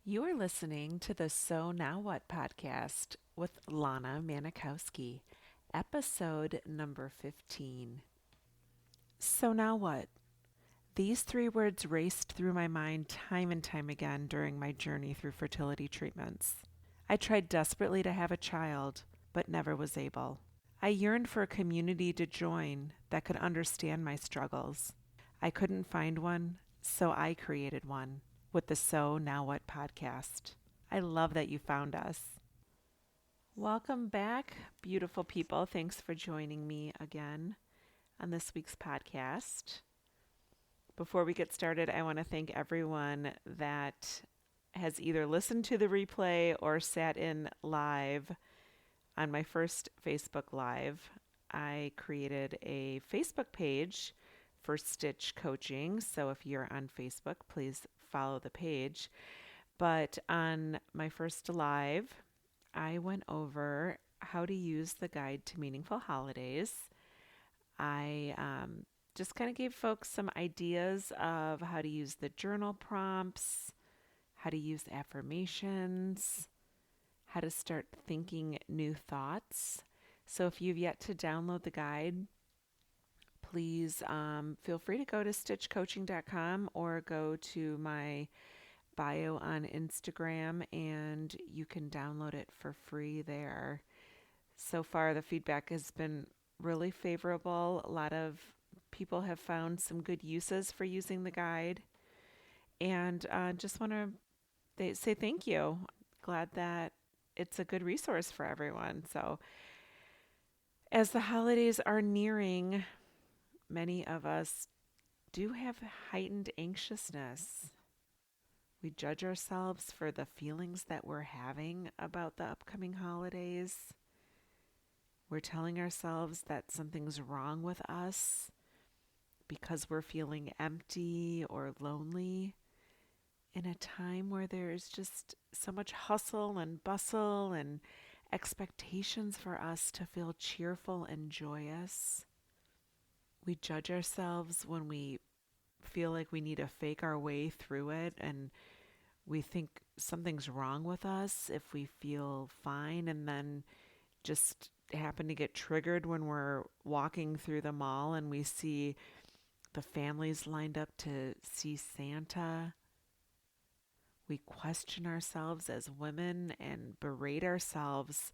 You are listening to the So Now What podcast with Lana Manikowski, episode number 15. So now what? These three words raced through my mind time and time again during my journey through fertility treatments. I tried desperately to have a child, but never was able. I yearned for a community to join that could understand my struggles. I couldn't find one, so I created one with the So Now What podcast. I love that you found us. Welcome back, beautiful people. Thanks for joining me again on this week's podcast. Before we get started, I want to thank everyone that has either listened to the replay or sat in live on my first Facebook Live. I created a Facebook page for Stitch Coaching. So if you're on Facebook, please follow the page. But on my first live, I went over how to use the guide to meaningful holidays. I just kind of gave folks some ideas of how to use the journal prompts, how to use affirmations, how to start thinking new thoughts. So if you've yet to download the guide, please feel free to go to stitchcoaching.com or go to my bio on Instagram and you can download it for free there. So far, the feedback has been really favorable. A lot of people have found some good uses for using the guide. And just want to say thank you. Glad that it's a good resource for everyone. So, as the holidays are nearing, many of us do have heightened anxiousness. We judge ourselves for the feelings that we're having about the upcoming holidays. We're telling ourselves that something's wrong with us because we're feeling empty or lonely in a time where there's just so much hustle and bustle and expectations for us to feel cheerful and joyous. We judge ourselves when we feel like we need to fake our way through it, and we think something's wrong with us if we feel fine and then just happen to get triggered when we're walking through the mall and we see the families lined up to see Santa. We question ourselves as women and berate ourselves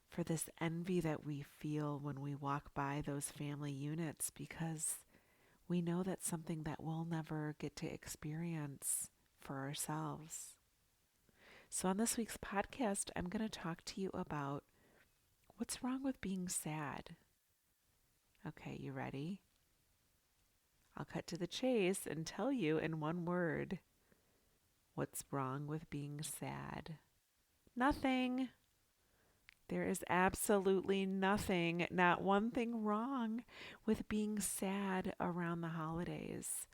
for this envy that we feel when we walk by those family units because we know that's something that we'll never get to experience for ourselves. So, on this week's podcast, I'm going to talk to you about what's wrong with being sad. Okay, you ready? I'll cut to the chase and tell you in one word what's wrong with being sad. Nothing. There is absolutely nothing, not one thing wrong with being sad around the holidays.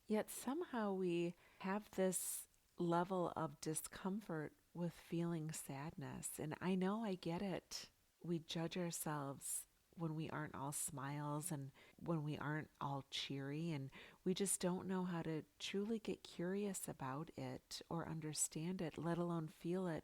Yet somehow we have this level of discomfort with feeling sadness. And I know I get it. We judge ourselves when we aren't all smiles and when we aren't all cheery, and we just don't know how to truly get curious about it or understand it, let alone feel it,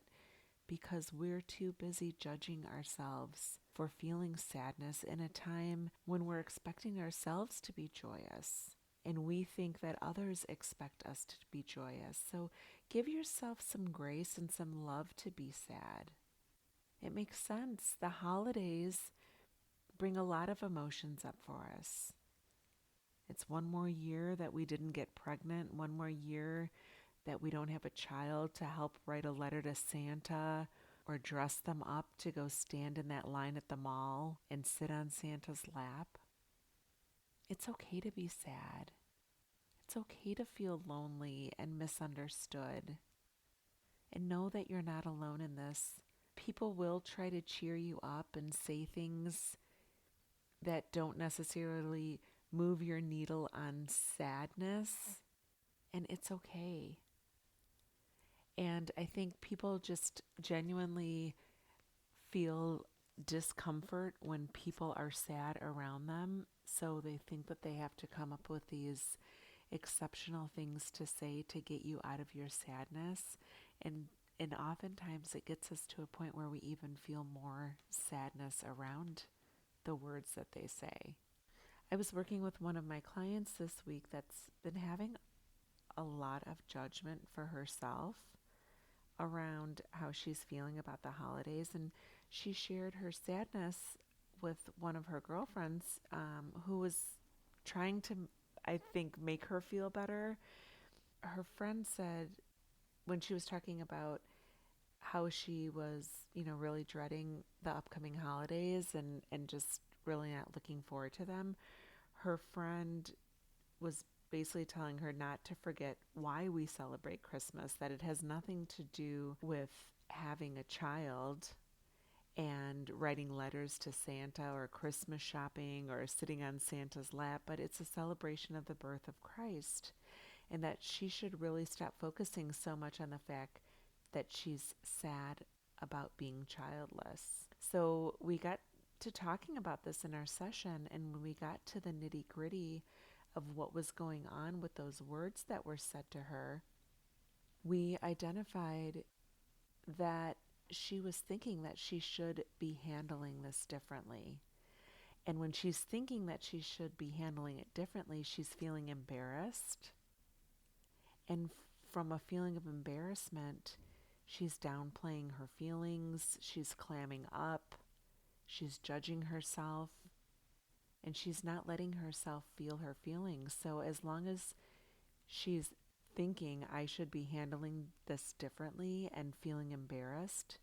because we're too busy judging ourselves for feeling sadness in a time when we're expecting ourselves to be joyous. And we think that others expect us to be joyous. So give yourself some grace and some love to be sad. It makes sense. The holidays bring a lot of emotions up for us. It's one more year that we didn't get pregnant, one more year that we don't have a child to help write a letter to Santa or dress them up to go stand in that line at the mall and sit on Santa's lap. It's okay to be sad. It's okay to feel lonely and misunderstood. And know that you're not alone in this. People will try to cheer you up and say things that don't necessarily move your needle on sadness, and it's okay. And I think people just genuinely feel discomfort when people are sad around them. So they think that they have to come up with these exceptional things to say to get you out of your sadness. And and oftentimes it gets us to a point where we even feel more sadness around the words that they say. I was working with one of my clients this week that's been having a lot of judgment for herself around how she's feeling about the holidays. And she shared her sadness with one of her girlfriends who was trying to, I think, make her feel better. Her friend said when she was talking about how she was, really dreading the upcoming holidays and just really not looking forward to them, her friend was basically telling her not to forget why we celebrate Christmas, that it has nothing to do with having a child and writing letters to Santa or Christmas shopping or sitting on Santa's lap, but it's a celebration of the birth of Christ, and that she should really stop focusing so much on the fact that she's sad about being childless. So we got to talking about this in our session, and when we got to the nitty gritty of what was going on with those words that were said to her, we identified that she was thinking that she should be handling this differently. And when she's thinking that she should be handling it differently, she's feeling embarrassed. And from a feeling of embarrassment, she's downplaying her feelings, she's clamming up, she's judging herself, and she's not letting herself feel her feelings. So as long as she's thinking I should be handling this differently and feeling embarrassed,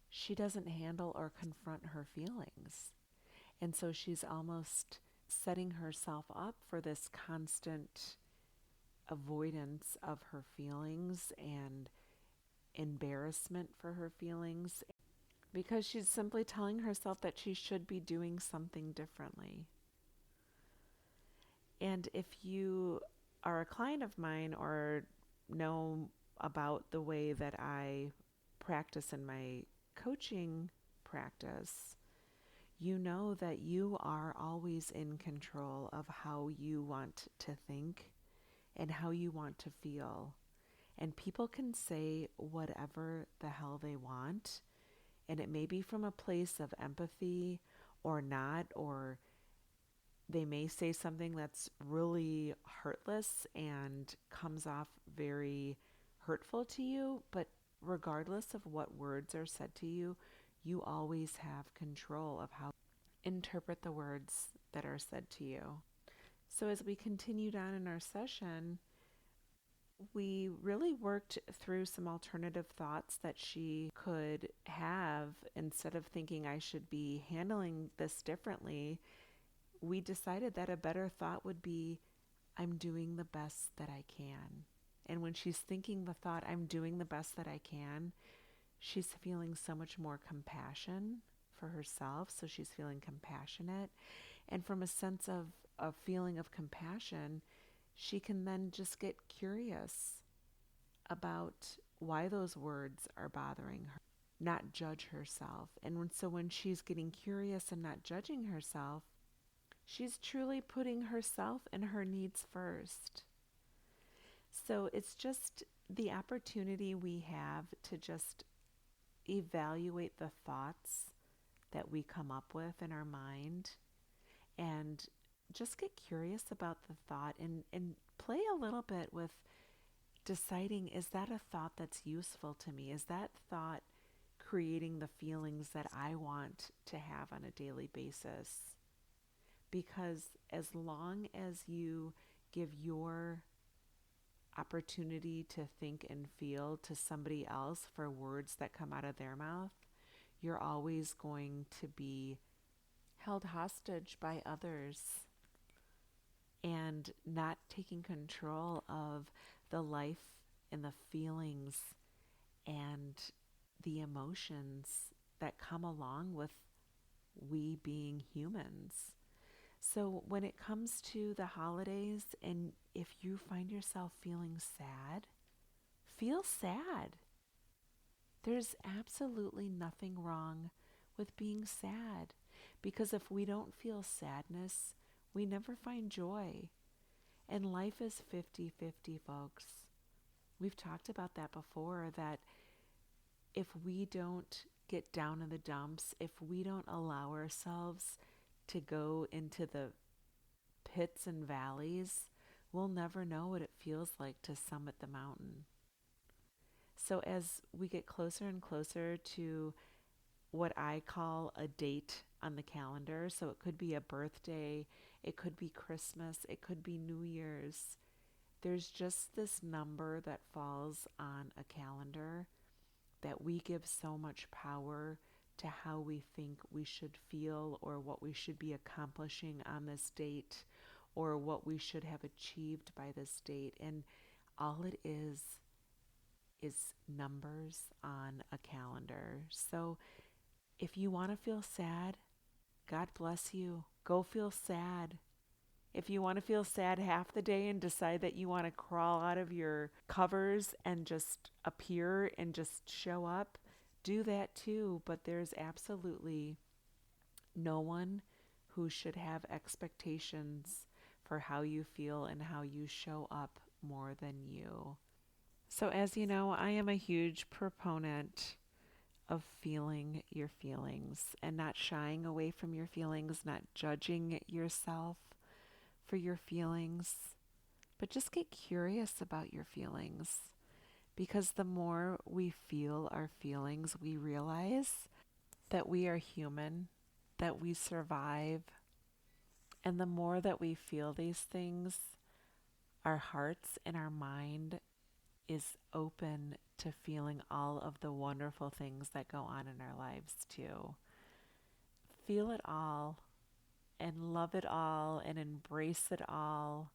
she doesn't handle or confront her feelings. And so she's almost setting herself up for this constant avoidance of her feelings and embarrassment for her feelings because she's simply telling herself that she should be doing something differently. And if you are a client of mine or know about the way that I practice in my coaching practice, you know that you are always in control of how you want to think and how you want to feel. And people can say whatever the hell they want, and it may be from a place of empathy or not, or they may say something that's really heartless and comes off very hurtful to you, but regardless of what words are said to you, you always have control of how you interpret the words that are said to you. So as we continued on in our session, we really worked through some alternative thoughts that she could have. Instead of thinking I should be handling this differently, we decided that a better thought would be, I'm doing the best that I can. And when she's thinking the thought, I'm doing the best that I can, she's feeling so much more compassion for herself. So she's feeling compassionate. And from a sense of a feeling of compassion, she can then just get curious about why those words are bothering her, not judge herself. And so when she's getting curious and not judging herself, she's truly putting herself and her needs first. So it's just the opportunity we have to just evaluate the thoughts that we come up with in our mind and just get curious about the thought and play a little bit with deciding, is that a thought that's useful to me? Is that thought creating the feelings that I want to have on a daily basis? Because as long as you give your opportunity to think and feel to somebody else for words that come out of their mouth, you're always going to be held hostage by others and not taking control of the life and the feelings and the emotions that come along with we being humans. So when it comes to the holidays, and if you find yourself feeling sad, feel sad. There's absolutely nothing wrong with being sad, because if we don't feel sadness, we never find joy. And life is 50-50, folks. We've talked about that before, that if we don't get down in the dumps, if we don't allow ourselves to go into the pits and valleys, we'll never know what it feels like to summit the mountain. So as we get closer and closer to what I call a date on the calendar, so it could be a birthday, it could be Christmas, it could be New Year's, there's just this number that falls on a calendar that we give so much power to how we think we should feel, or what we should be accomplishing on this date, or what we should have achieved by this date. And all it is numbers on a calendar. So if you want to feel sad, God bless you. Go feel sad. If you want to feel sad half the day and decide that you want to crawl out of your covers and just appear and just show up, do that too. But there's absolutely no one who should have expectations for how you feel and how you show up more than you. So, as you know, I am a huge proponent of feeling your feelings and not shying away from your feelings, not judging yourself for your feelings, but just get curious about your feelings. Because the more we feel our feelings, we realize that we are human, that we survive. And the more that we feel these things, our hearts and our mind is open to feeling all of the wonderful things that go on in our lives too. Feel it all and love it all and embrace it all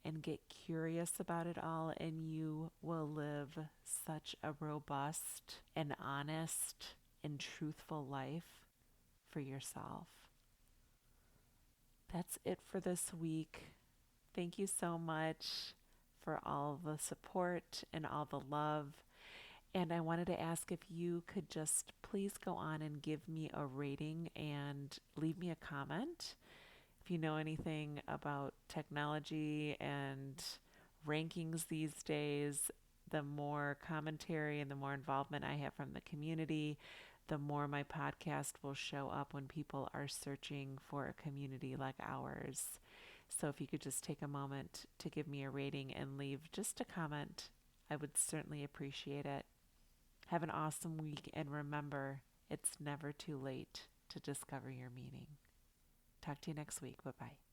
and get curious about it all, and you will live such a robust and honest and truthful life for yourself. That's it for this week. Thank you so much for all the support and all the love. And I wanted to ask if you could just please go on and give me a rating and leave me a comment. If you know anything about technology and rankings these days, the more commentary and the more involvement I have from the community, the more my podcast will show up when people are searching for a community like ours. So if you could just take a moment to give me a rating and leave just a comment, I would certainly appreciate it. Have an awesome week, and remember, it's never too late to discover your meaning. Talk to you next week. Bye-bye.